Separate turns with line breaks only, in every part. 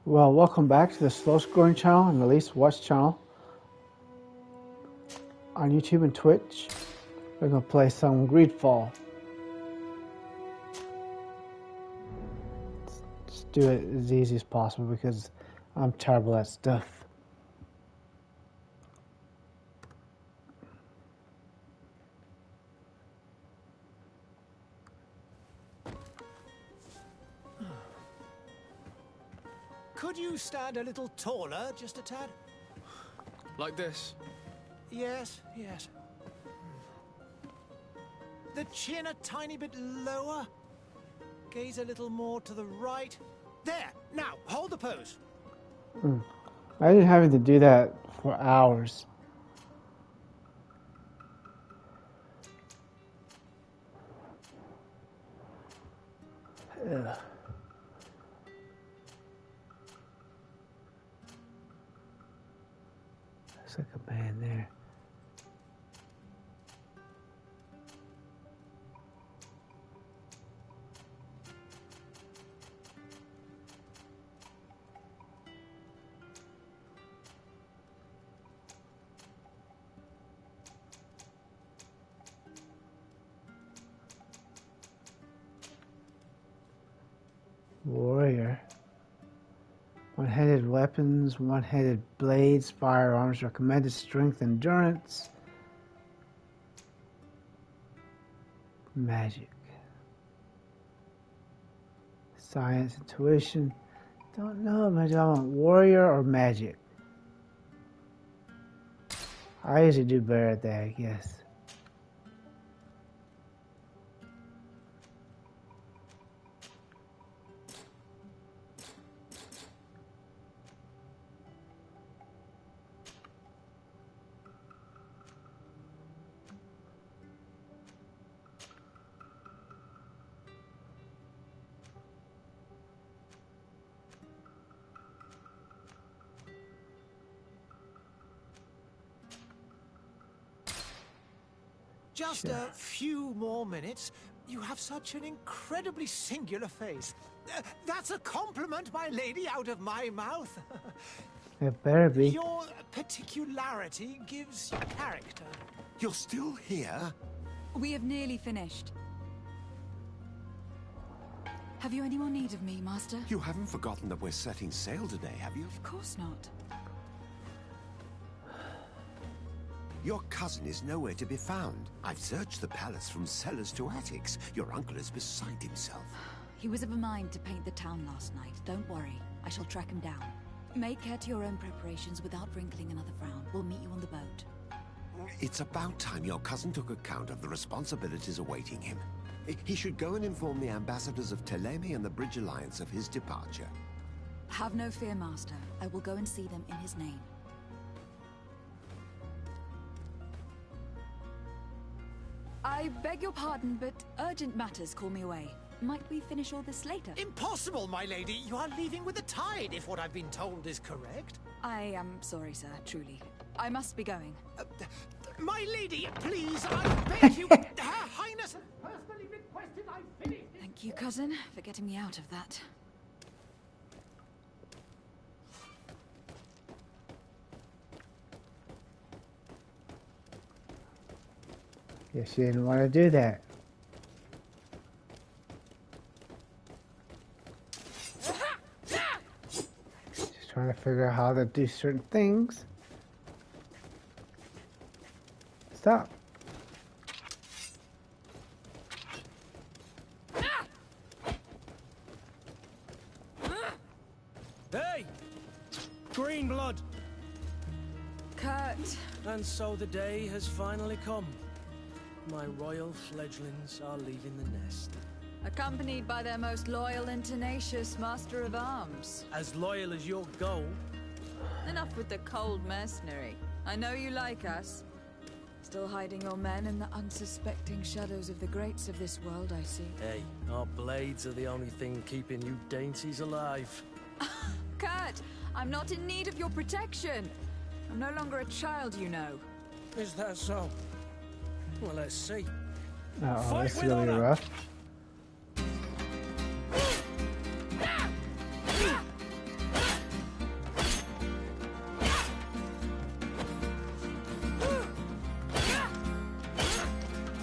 Well, welcome back to the slowest growing channel and the least watched channel on YouTube and Twitch. We're going to play some Greedfall. Let's do it as easy as possible because I'm terrible at stuff.
Could you stand a little taller, just a tad?
Like this?
Yes, yes. The chin a tiny bit lower. Gaze a little more to the right. There! Now, hold the pose.
Imagine having to do that for hours. Ugh. Looks like a man there. Warrior. One-handed weapons, one-handed blades, firearms, recommended strength, endurance, magic, science, intuition. Don't know if I want warrior or magic. I usually do better at that, I guess.
Just a few more minutes. You have such an incredibly singular face. That's a compliment, my lady, out of my mouth.
It better be.
Your particularity gives you character.
You're still here?
We have nearly finished. Have you any more need of me, Master?
You haven't forgotten that we're setting sail today, have you?
Of course not.
Your cousin is nowhere to be found. I've searched the palace from cellars to attics. Your uncle is beside himself.
He was of a mind to paint the town last night. Don't worry. I shall track him down. Make care to your own preparations without wrinkling another frown. We'll meet you on the boat.
It's about time your cousin took account of the responsibilities awaiting him. He should go and inform the ambassadors of Telemi and the Bridge Alliance of his departure.
Have no fear, Master. I will go and see them in his name. I beg your pardon, but urgent matters call me away. Might we finish all this later?
Impossible, my lady. You are leaving with the tide, if what I've been told is correct.
I am sorry, sir, truly. I must be going.
My lady, please, I beg you. Her Highness has personally requested I finish.
Thank you, cousin, for getting me out of that.
Guess you didn't want to do that. Just trying to figure out how to do certain things. Stop.
Hey! Green blood!
Kurt!
And so the day has finally come. My royal fledglings are leaving the nest.
Accompanied by their most loyal and tenacious master of arms.
As loyal as your goal.
Enough with the cold mercenary. I know you like us. Still hiding your men in the unsuspecting shadows of the greats of this world, I see.
Hey, our blades are the only thing keeping you dainties alive.
Kurt, I'm not in need of your protection. I'm no longer a child, you know.
Is that so? Well, let's see.
Uh-oh, this is gonna be rough.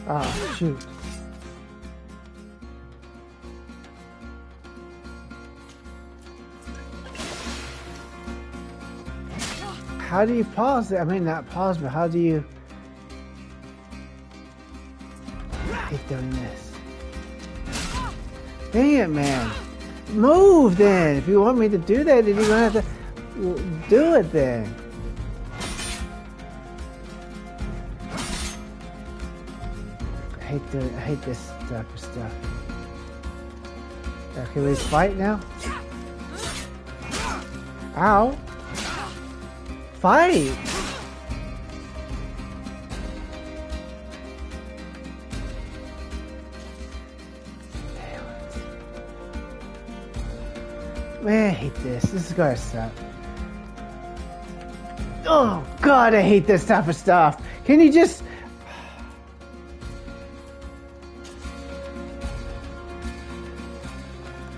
Oh, shoot. How do you pause it? I mean, not pause, but how do you... I hate doing this. Dang it, man. Move, then. If you want me to do that, then you're going to have to do it, then. I hate this type of stuff. Can we fight now? Ow. Fight! Damn it. Man, I hate this. This is gonna suck. Oh god, I hate this type of stuff. Can you just...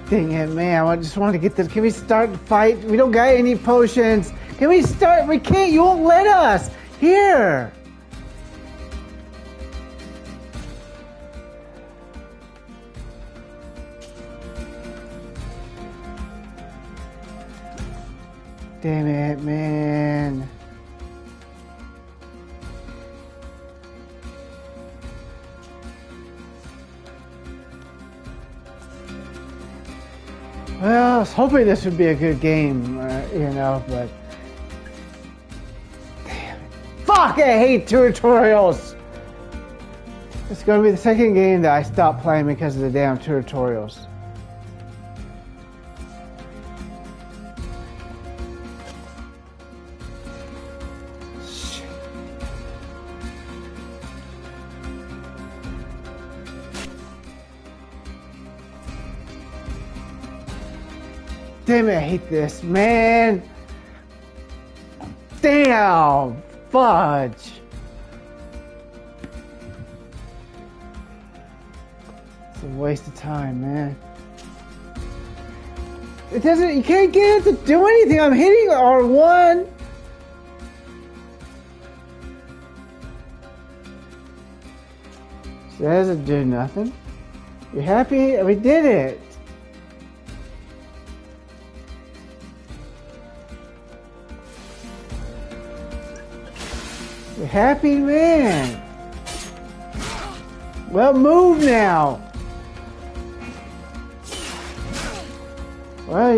Dang it, man. I just want to get this. Can we start the fight? We don't got any potions. Can we start? We can't. You won't let us. Here. Damn it, man. Well, I was hoping this would be a good game, you know, but... Damn it. Fuck, I hate tutorials! It's going to be the second game that I stopped playing because of the damn tutorials. Damn it, I hate this, man! Damn! Fudge! It's a waste of time, man. It doesn't, you can't get it to do anything! I'm hitting R1! So that doesn't do nothing. You happy? We did it! Happy man. Well, move now. Well,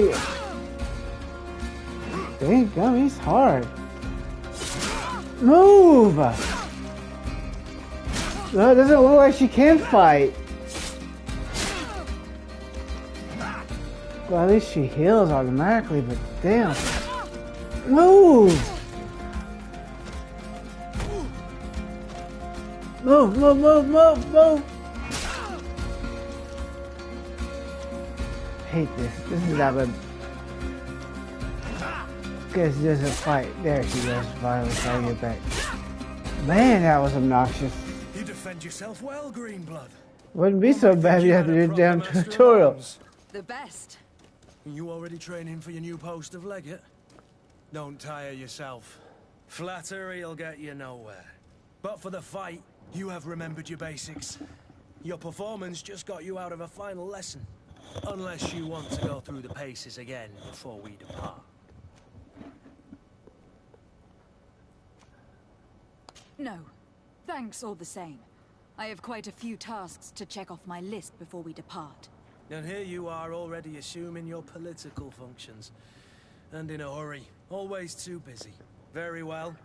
dang gum, he's hard. Move. Well, it doesn't look like she can fight. Well, at least she heals automatically, but damn. Move. Move, move, move, move, move! Hate this. This is not good. Guess it doesn't fight. There she goes, finally trying to get back. Man, that was obnoxious.
You defend yourself well, Greenblood.
Wouldn't be so bad if you had to do damn tutorials.
The best.
You already training for your new post of legate? Don't tire yourself. Flattery'll get you nowhere. But for the fight, you have remembered your basics. Your performance just got you out of a final lesson. Unless you want to go through the paces again before we depart.
No. Thanks all the same. I have quite a few tasks to check off my list before we depart.
And here you are already assuming your political functions. And in a hurry. Always too busy. Very well.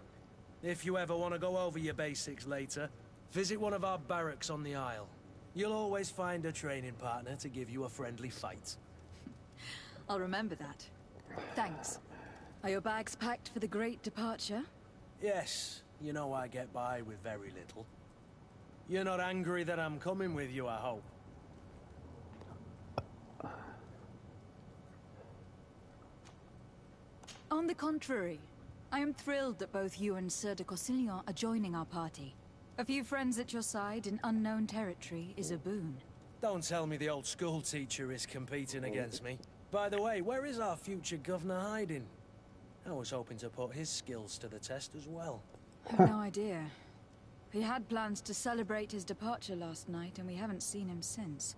If you ever want to go over your basics later, visit one of our barracks on the Isle. You'll always find a training partner to give you a friendly fight.
I'll remember that. Thanks. Are your bags packed for the great departure?
Yes, you know I get by with very little. You're not angry that I'm coming with you, I hope.
On the contrary, I am thrilled that both you and Sir de Corsillon are joining our party. A few friends at your side in unknown territory is a boon.
Don't tell me the old school teacher is competing against me. By the way, where is our future governor hiding? I was hoping to put his skills to the test as well.
I have no idea. He had plans to celebrate his departure last night, and we haven't seen him since.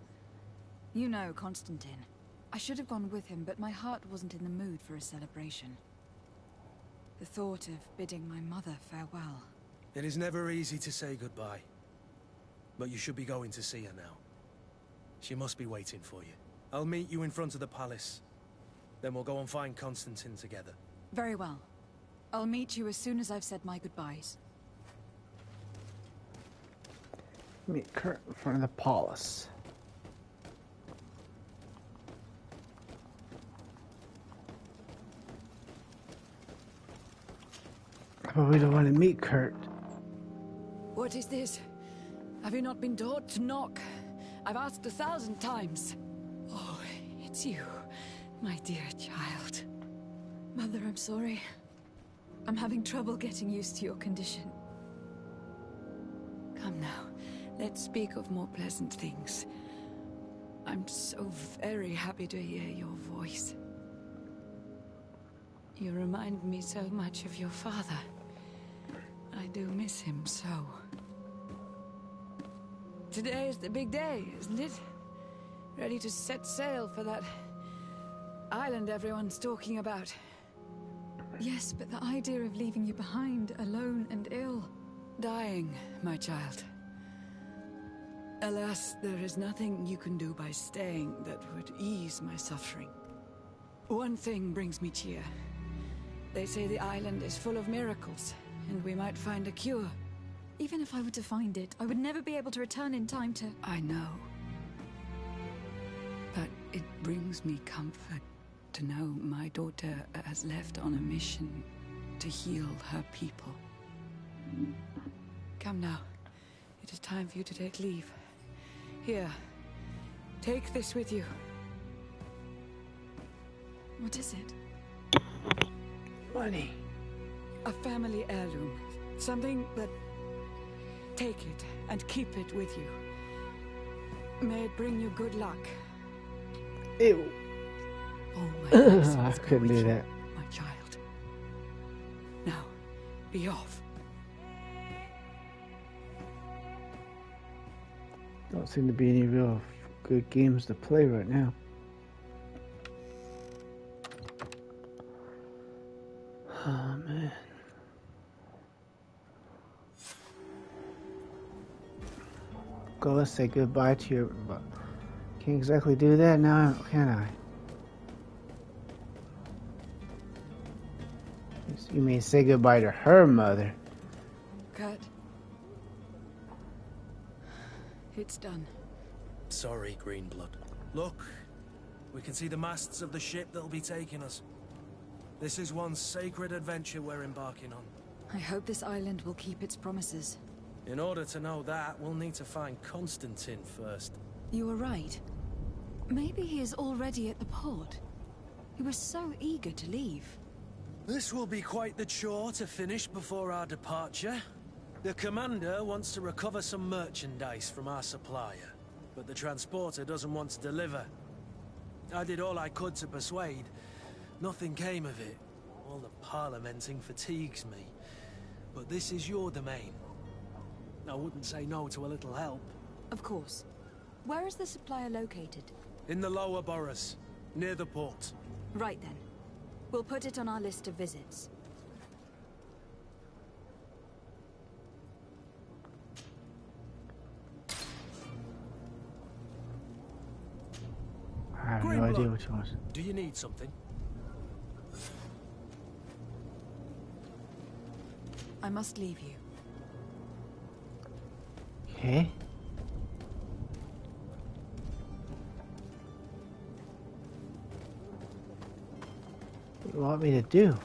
You know Constantine. I should have gone with him, but my heart wasn't in the mood for a celebration. The thought of bidding my mother farewell.
It is never easy to say goodbye. But you should be going to see her now. She must be waiting for you. I'll meet you in front of the palace. Then we'll go and find Constantine together.
Very well. I'll meet you as soon as I've said my goodbyes.
Meet Kurt in front of the palace. But we don't want to meet Kurt.
What is this? Have you not been taught to knock? I've asked 1,000 times. Oh, it's you, my dear child.
Mother, I'm sorry. I'm having trouble getting used to your condition.
Come now, let's speak of more pleasant things. I'm so very happy to hear your voice. You remind me so much of your father. I do miss him so. Today is the big day, isn't it? Ready to set sail for that island everyone's talking about.
Yes, but the idea of leaving you behind, alone and ill.
Dying, my child. Alas, there is nothing you can do by staying that would ease my suffering. One thing brings me cheer. They say the island is full of miracles, and we might find a cure.
Even if I were to find it, I would never be able to return in time to...
I know. But it brings me comfort to know my daughter has left on a mission to heal her people. Come now. It is time for you to take leave. Here. Take this with you.
What is it?
Money.
A family heirloom. Something that... Take it and keep it with you. May it bring you good luck.
Ew.
Oh, my blessings
I
go
couldn't
with
do
you,
that.
my child. Now, be off.
Don't seem to be any real good games to play right now. Oh man. Go, let's say goodbye to your... Can't exactly do that now, can I? You mean say goodbye to her mother?
Kurt. It's done.
Sorry, Greenblood. Look, we can see the masts of the ship that'll be taking us. This is one sacred adventure we're embarking on.
I hope this island will keep its promises.
In order to know that, we'll need to find Constantine first.
You were right. Maybe he is already at the port. He was so eager to leave.
This will be quite the chore to finish before our departure. The commander wants to recover some merchandise from our supplier, but the transporter doesn't want to deliver. I did all I could to persuade. Nothing came of it. All the parliamenting fatigues me. But this is your domain. I wouldn't say no to a little help.
Of course. Where is the supplier located?
In the lower boroughs, near the port.
Right then. We'll put it on our list of visits.
I have no idea what you want.
Do you need something?
I must leave you.
Okay. What do you want me to do?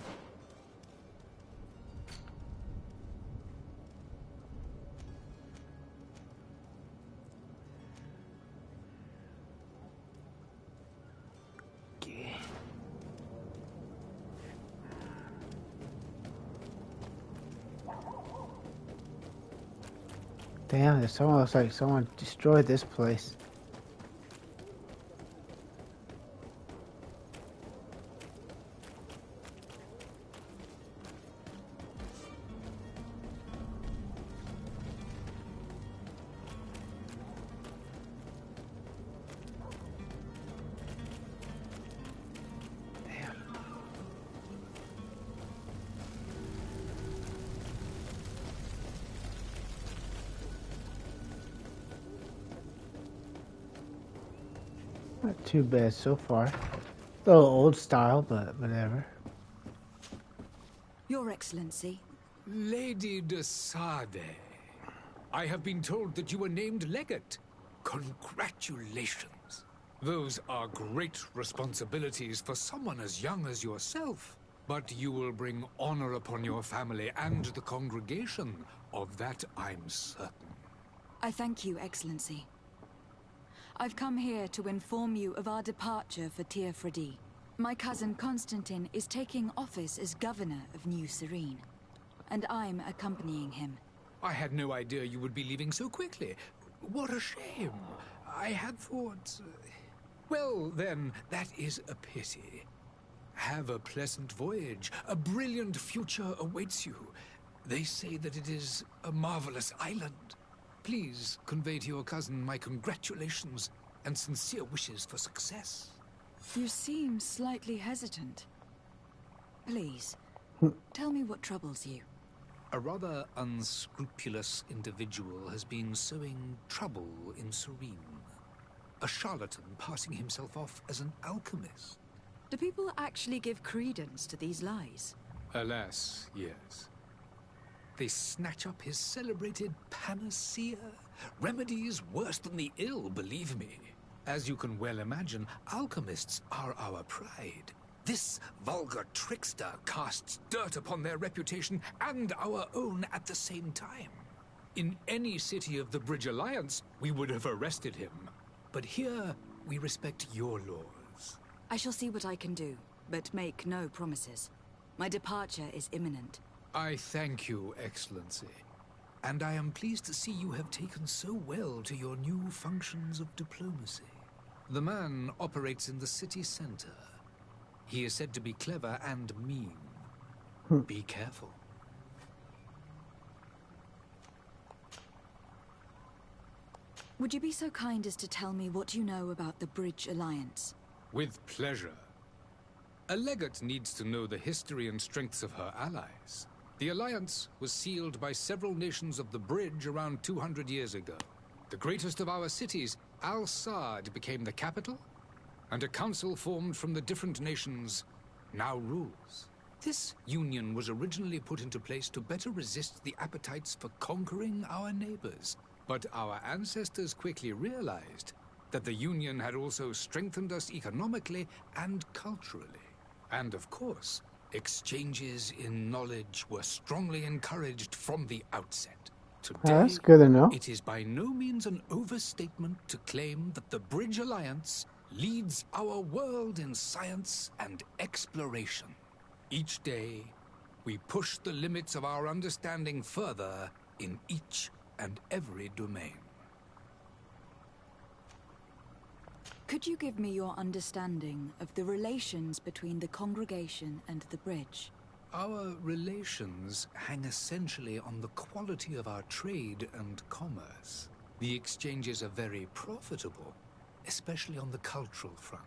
Okay. Damn, this almost looks like someone destroyed this place. Not too bad so far. A little old style, but whatever.
Your Excellency.
Lady de Sade, I have been told that you were named legate. Congratulations. Those are great responsibilities for someone as young as yourself. But you will bring honor upon your family and the congregation. Of that, I'm certain.
I thank you, Excellency. I've come here to inform you of our departure for Tir Fredi. My cousin Constantine is taking office as governor of New Serene, and I'm accompanying him.
I had no idea you would be leaving so quickly. What a shame. I had thought... Well, then, that is a pity. Have a pleasant voyage. A brilliant future awaits you. They say that it is a marvelous island. Please convey to your cousin my congratulations and sincere wishes for success.
You seem slightly hesitant. Please, tell me what troubles you.
A rather unscrupulous individual has been sowing trouble in Serene. A charlatan passing himself off as an alchemist.
Do people actually give credence to these lies?
Alas, yes. They snatch up his celebrated panacea. Remedies worse than the ill, believe me. As you can well imagine, alchemists are our pride. This vulgar trickster casts dirt upon their reputation and our own at the same time. In any city of the Bridge Alliance, we would have arrested him. But here, we respect your laws.
I shall see what I can do, but make no promises. My departure is imminent.
I thank you, Excellency. And I am pleased to see you have taken so well to your new functions of diplomacy. The man operates in the city center. He is said to be clever and mean. Be careful.
Would you be so kind as to tell me what you know about the Bridge Alliance?
With pleasure. A legate needs to know the history and strengths of her allies. The alliance was sealed by several nations of the Bridge around 200 years ago. The greatest of our cities, Al-Saad, became the capital, and a council formed from the different nations now rules. This union was originally put into place to better resist the appetites for conquering our neighbors. But our ancestors quickly realized that the union had also strengthened us economically and culturally. And of course, exchanges in knowledge were strongly encouraged from the outset. Today,
That's good to know.
it is by no means an overstatement to claim that the Bridge Alliance leads our world in science and exploration. Each day, we push the limits of our understanding further in each and every domain.
Could you give me your understanding of the relations between the congregation and the Bridge?
Our relations hang essentially on the quality of our trade and commerce. The exchanges are very profitable, especially on the cultural front.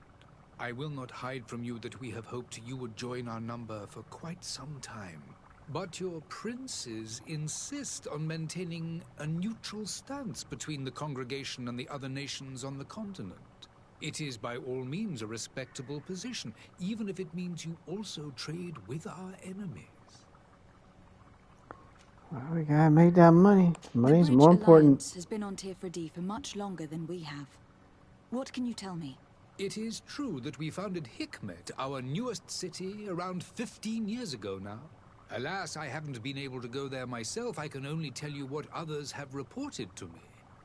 I will not hide from you that we have hoped you would join our number for quite some time. But your princes insist on maintaining a neutral stance between the congregation and the other nations on the continent. It is by all means a respectable position, even if it means you also trade with our enemies.
Well, we gotta make that money. Money's
the Bridge
more important.
Alliance has been on Tir Fredi for much longer than we have. What can you tell me?
It is true that we founded Hikmet, our newest city, around 15 years ago now. Alas, I haven't been able to go there myself. I can only tell you what others have reported to me.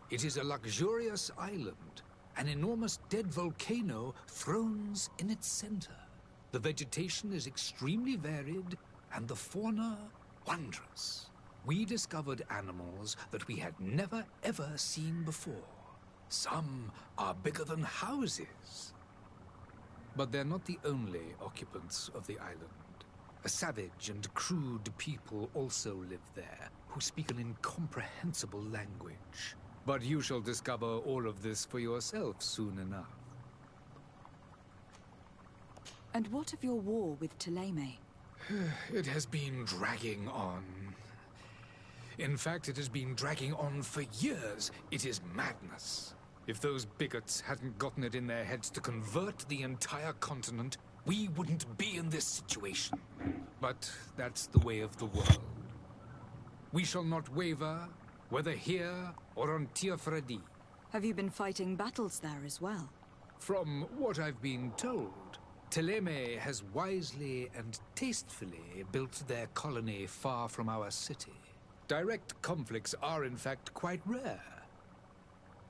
It is a luxurious island. An enormous dead volcano thrones in its center. The vegetation is extremely varied, and the fauna wondrous. We discovered animals that we had never ever seen before. Some are bigger than houses. But they're not the only occupants of the island. A savage and crude people also live there, who speak an incomprehensible language. But you shall discover all of this for yourself soon enough.
And what of your war with Thélème?
It has been dragging on. In fact, it has been dragging on for years. It is madness. If those bigots hadn't gotten it in their heads to convert the entire continent, we wouldn't be in this situation. But that's the way of the world. We shall not waver, whether here or on Ferrari.
Have you been fighting battles there as well?
From what I've been told, Thélème has wisely and tastefully built their colony far from our city. Direct conflicts are in fact quite rare.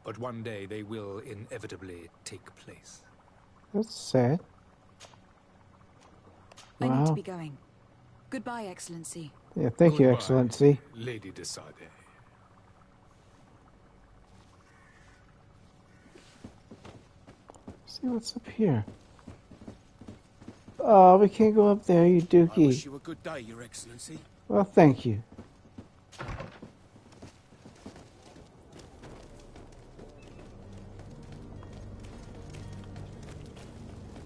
But one day they will inevitably take place.
That's sad.
I need to
Wow.
be going. Goodbye, Excellency.
Yeah, thank you,
Goodbye,
Excellency.
Lady de Sade.
See what's up here. Oh, we can't go up there, you
I
dookie.
wish you a good day, Your Excellency.
Well, thank you.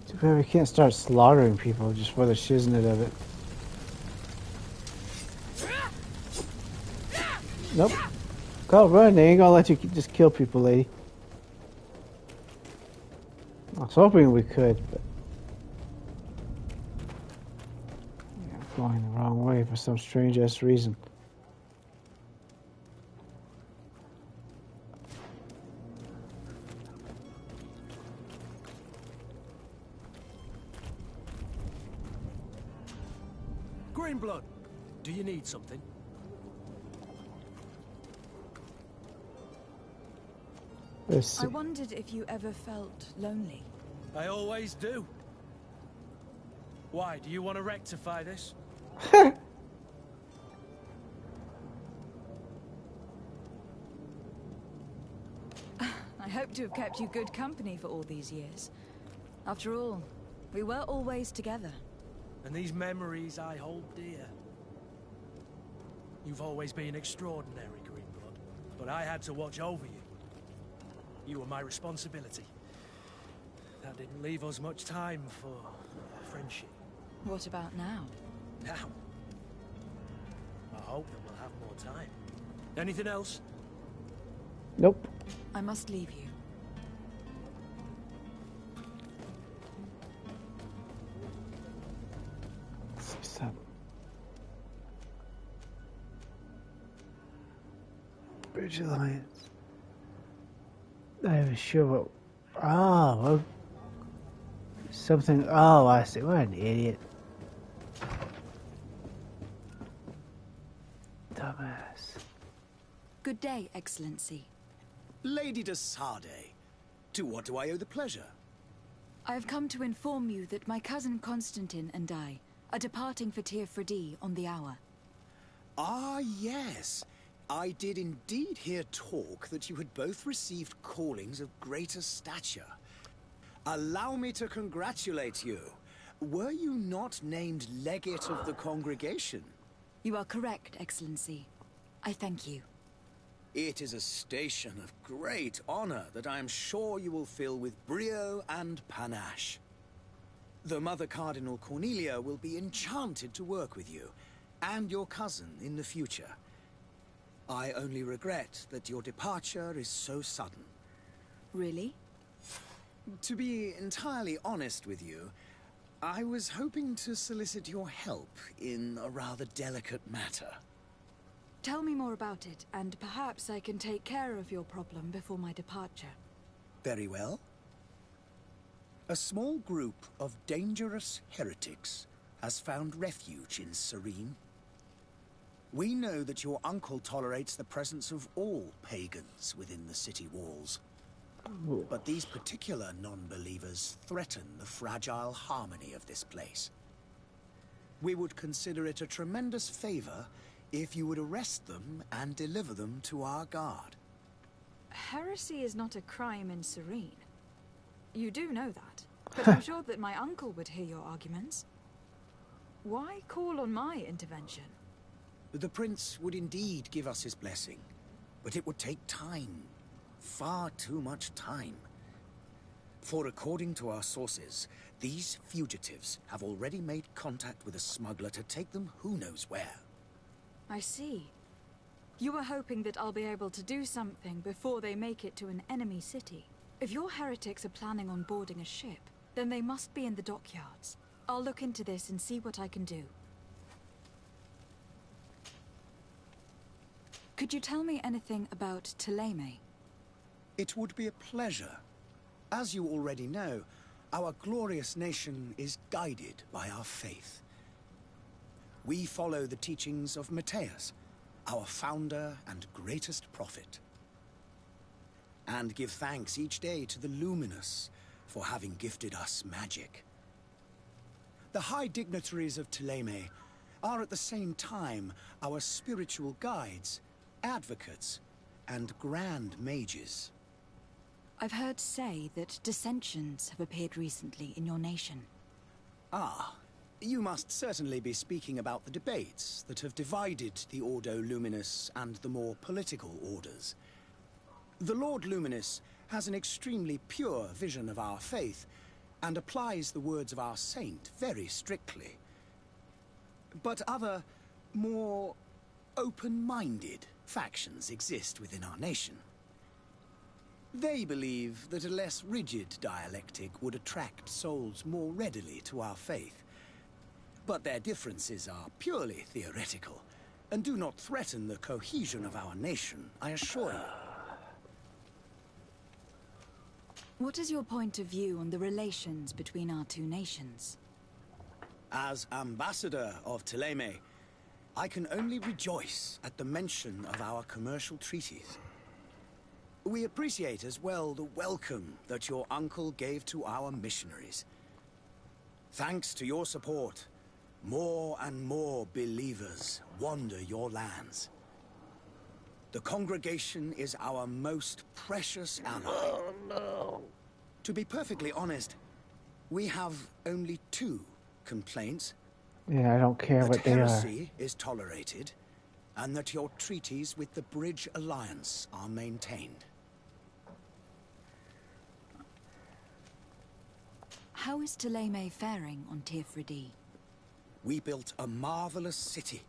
Too bad we can't start slaughtering people just for the shiznit of it. Nope. Go run, they ain't gonna let you just kill people, lady. I was hoping we could, but... yeah, I'm going the wrong way for some strange-ass reason.
Greenblood, do you need something?
Let's see.
I wondered if you ever felt lonely.
I always do. Why, do you want to rectify this?
I hope to have kept you good company for all these years. After all, we were always together.
And these memories I hold dear. You've always been extraordinary, Greenblood, but I had to watch over you. You were my responsibility. That didn't leave us much time for friendship.
What about now?
Now, I hope that we'll have more time. Anything else?
Nope.
I must leave you.
Let's see something. Bridge Alliance. Not even sure what... oh, well, something... oh, I see. What an idiot. Dumbass.
Good day, Excellency.
Lady de Sade, to what do I owe the pleasure?
I have come to inform you that my cousin Constantine and I are departing for Ferrari on the hour.
Ah, yes. I did indeed hear talk that you had both received callings of greater stature. Allow me to congratulate you. Were you not named legate of the congregation?
You are correct, Excellency. I thank you.
It is a station of great honor that I am sure you will fill with brio and panache. The Mother Cardinal Cornelia will be enchanted to work with you, and your cousin in the future. I only regret that your departure is so sudden.
Really?
To be entirely honest with you, I was hoping to solicit your help in a rather delicate matter.
Tell me more about it, and perhaps I can take care of your problem before my departure.
Very well. A small group of dangerous heretics has found refuge in Serene. We know that your uncle tolerates the presence of all pagans within the city walls. But these particular non-believers threaten the fragile harmony of this place. We would consider it a tremendous favor if you would arrest them and deliver them to our guard.
Heresy is not a crime in Serene. You do know that, but I'm sure that my uncle would hear your arguments. Why call on my intervention?
The prince would indeed give us his blessing, but it would take time. Far too much time. For according to our sources, these fugitives have already made contact with a smuggler to take them who knows where.
I see. You were hoping that I'll be able to do something before they make it to an enemy city. If your heretics are planning on boarding a ship, then they must be in the dockyards. I'll look into this and see what I can do. Could you tell me anything about Thélème?
It would be a pleasure. As you already know, our glorious nation is guided by our faith. We follow the teachings of Matthias, our founder and greatest prophet, and give thanks each day to the Luminous for having gifted us magic. The high dignitaries of Thélème are at the same time our spiritual guides, advocates, and grand mages.
I've heard say that dissensions have appeared recently in your nation.
Ah, you must certainly be speaking about the debates that have divided the Ordo Luminous and the more political orders. The Lord Luminous has an extremely pure vision of our faith and applies the words of our saint very strictly. But other, more open-minded factions exist within our nation. They believe that a less rigid dialectic would attract souls more readily to our faith. But their differences are purely theoretical, and do not threaten the cohesion of our nation, I assure you.
What is your point of view on the relations between our two nations?
As ambassador of Thélème, I can only rejoice at the mention of our commercial treaties. We appreciate as well the welcome that your uncle gave to our missionaries. Thanks to your support, more and more believers wander your lands. The congregation is our most precious ally. Oh, no. To be perfectly honest, we have only 2 complaints.
Yeah, I don't care what they are.
That heresy is tolerated, and that your treaties with the Bridge Alliance are maintained.
How is Thélème faring on Tirfredi?
We built a marvelous city,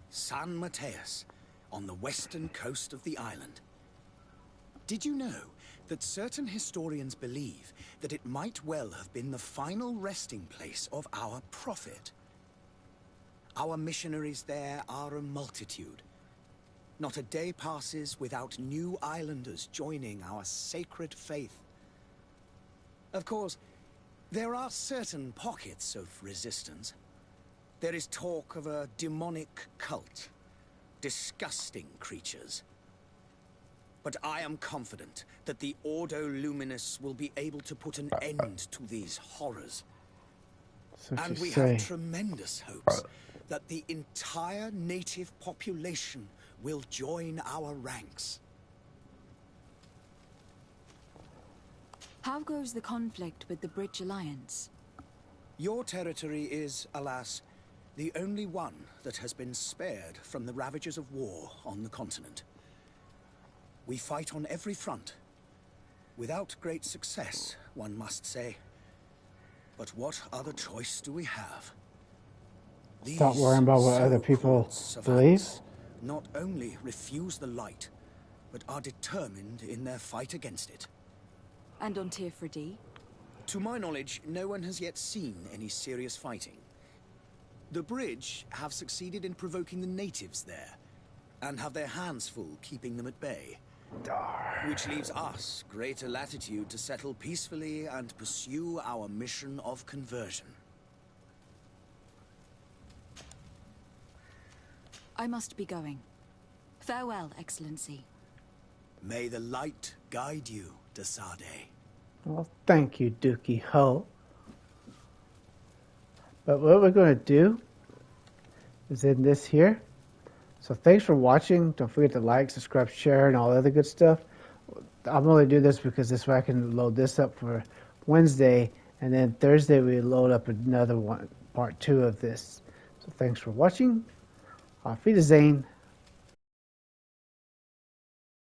San Matthias, on the western coast of the island. Did you know that certain historians believe that it might well have been the final resting place of our prophet? Our missionaries there are a multitude. Not a day passes without new islanders joining our sacred faith. Of course, there are certain pockets of resistance. There is talk of a demonic cult. Disgusting creatures. But I am confident that the Ordo Luminous will be able to put an end to these horrors. And we have tremendous hopes that the entire native population will join our ranks.
How goes the conflict with the Bridge Alliance?
Your territory is, alas, the only one that has been spared from the ravages of war on the continent. We fight on every front. Without great success, one must say. But what other choice do we have?
Stop worrying about what other people believe.
Not only refuse the light, but are determined in their fight against it.
And on Tirfredi?
To my knowledge, no one has yet seen any serious fighting. The Bridge have succeeded in provoking the natives there, and have their hands full keeping them at bay. Which leaves us greater latitude to settle peacefully and pursue our mission of conversion.
I must be going. Farewell, Excellency.
May the light guide you, de Sade.
Well, thank you, Dookie Ho. But what we're going to do is end this here. So thanks for watching. Don't forget to like, subscribe, share, and all the other good stuff. I'm only doing this because this way I can load this up for Wednesday, and then Thursday we load up another one, part 2 of this. So thanks for watching. Auf Wiedersehen.